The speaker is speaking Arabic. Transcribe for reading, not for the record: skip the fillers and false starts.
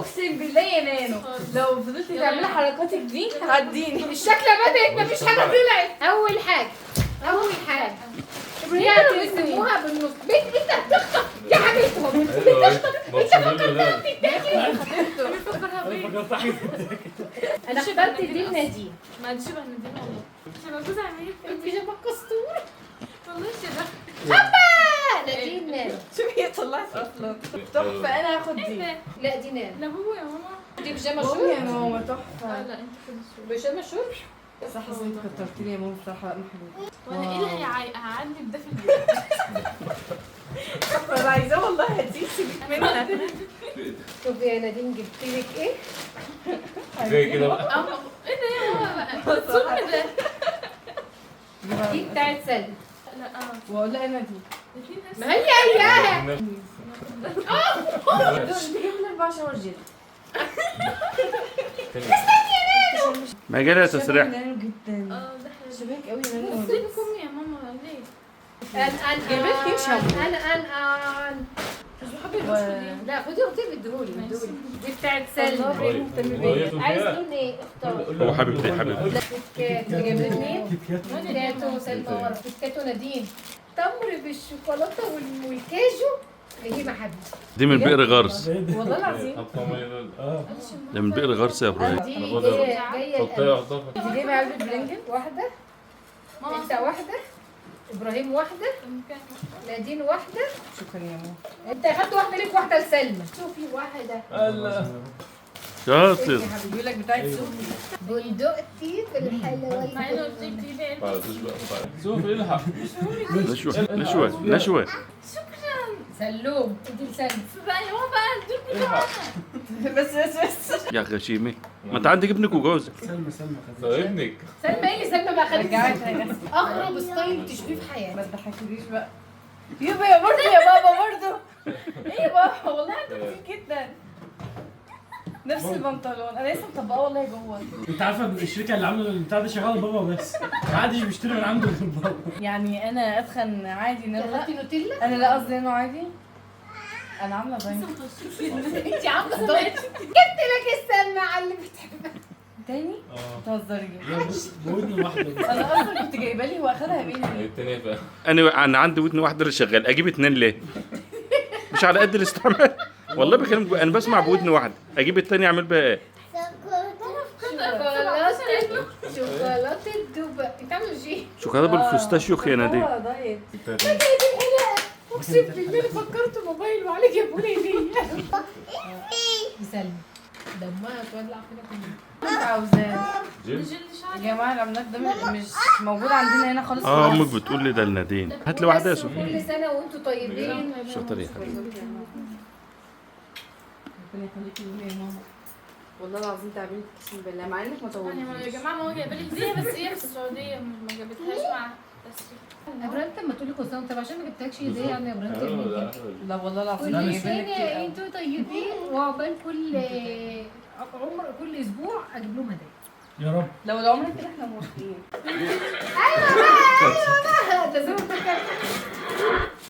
اقسم بالله يا نانو لو فضلت تعملي حركاتك دي هتعديني. الشكله بدات مفيش حاجه طلعت. اول حاجه رجعتوا يسموها بالنص. بنت انت بتخطف يا حبيبتهم، انا اخترت دي لنادين. ما دي شبه نديم والله. شبه جوز عميل. انت شبه كستور والله شبه. نادين نانو. شوفي هي طلعت اصلا تحفه. انا هاخد دي. لا دي نانو. لا هو يا ماما. دي بيجامه بابا شورت. يا ماما تحفه. لا انت خدي الشورت. بيجامه شورت. صح انت كترتيني يا ماما بصراحه محلول. وانا ايه اللي هيعدي بده في البيت؟ انا عايزاه والله هديه سيبك منها. شوفي يا نادين جبت لك ايه؟ زي كده بقى. ايه ده يا ماما بقى؟ الصبح ده. دي بتاعت سلمى. لا واقول لها انا دي. ما هي اياها. دي جبنا 4 شاور جيل. ما جالها تسريح. نانو جدا. اه ده حلو. شبهك قوي يا نانو. سيبكم يا ماما ليه؟ جايبالك شامبو. انا مش بحب الوصفه دي. لا خدي اختي بديهولي دي بتاعت سلمى. والله مهتم بيا. عايز لون ايه؟ اختار. هو حبيبتي كيت كات جايب لي اثنين. كاتو سلمى ورا كيت كاتو نادين. تمر بالشوكولاته والكاجو لهيمه حبيبي. دي من بئر غرس. والله العظيم. ده من بئر غرس يا ابراهيم. دي جايه حطيها انت جايبه علبه بلنجل؟ واحده، ماما انت واحده، ابراهيم واحده، نادين واحده. شكرا يا ماما. انت اخدت واحده ليك واحده لسلمى. شوفي واحده. شاطر. بيقول لك بتاعت سوفي. بندقتي في الحلويات. مع انه قلت لك تجيبي علبه. شوف الحق. نشوة. سلوم انت لسلمى. بقى يا ماما بقى ادوك بس يا غشيمة ما انت عندك ابنك وجوزك. ده ابنك. سلمى ايه اللي سلمى بقى خدت رجعتها يا جسم. اغرب ستايل تشوفيه في ما حياتك. تضحكيليش بقى. يبا يا برضه يا بابا برضه. ايه يا بابا والله انت كتير جدا. نفس البنطلون انا لسه مطبقاه والله جوه. انت عارفه الشركه اللي عامله البتاع ده شغاله بابا بس ما حدش بيشتري من عنده غير بابا. يعني انا اتخن عادي ان انا اخدتي نوتيلا؟ انا لا قصدي انه عادي. انا عامله دايت. انت عامله دايت. جبت لك السلمى على اللي بتحبها. تاني؟ بتهزري. لا بص بودني واحده. انا اصلا كنت جايبه لي واخدها مني. التانية بقى. انا عندي ودن واحده اللي شغال اجيب اتنين ليه؟ مش على قد الاستعمال. والله بكلمك انا بسمع بودن واحده اجيب التاني اعمل بيها ايه؟ شوكولاته دبي. انت عامله ايه؟ شوكولاته بالفستاشيو يا نادين. دايت. اقسم بالله فكرت موبايل وعليك يا بولي دي. سلمى دمها تولع فينا كلنا. انت عاوزاه. جيب. جلد يا شعري. جماعه العملات ده مش موجود عندنا هنا خالص. امك بتقول لي ده لنادين. هات لي واحده يا بس سوفي. كل سنه وانتم طيبين. شاطر يا حبيبي. ربنا يخليكي ليا يا ماما. والله العظيم تعبانه اقسم بالله مع انك ما يعني يا طولتيش. جماعه ماما جايبه لي هديه بس هي في السعوديه ما جابتهاش مع تسريح. ابراهيم لما تقولي كل سنه وانت عشان ما جبتلكش هديه يعني يا ابراهيم تعمل كده. لا والله العظيم كل جايبه لك سنه كتير قوي. انتوا طيبين وعقبال كل عمر كل اسبوع اجيب لهم هدايا. يا رب. لو العمر كده احنا موافقين. ايوه بقى ده زي ما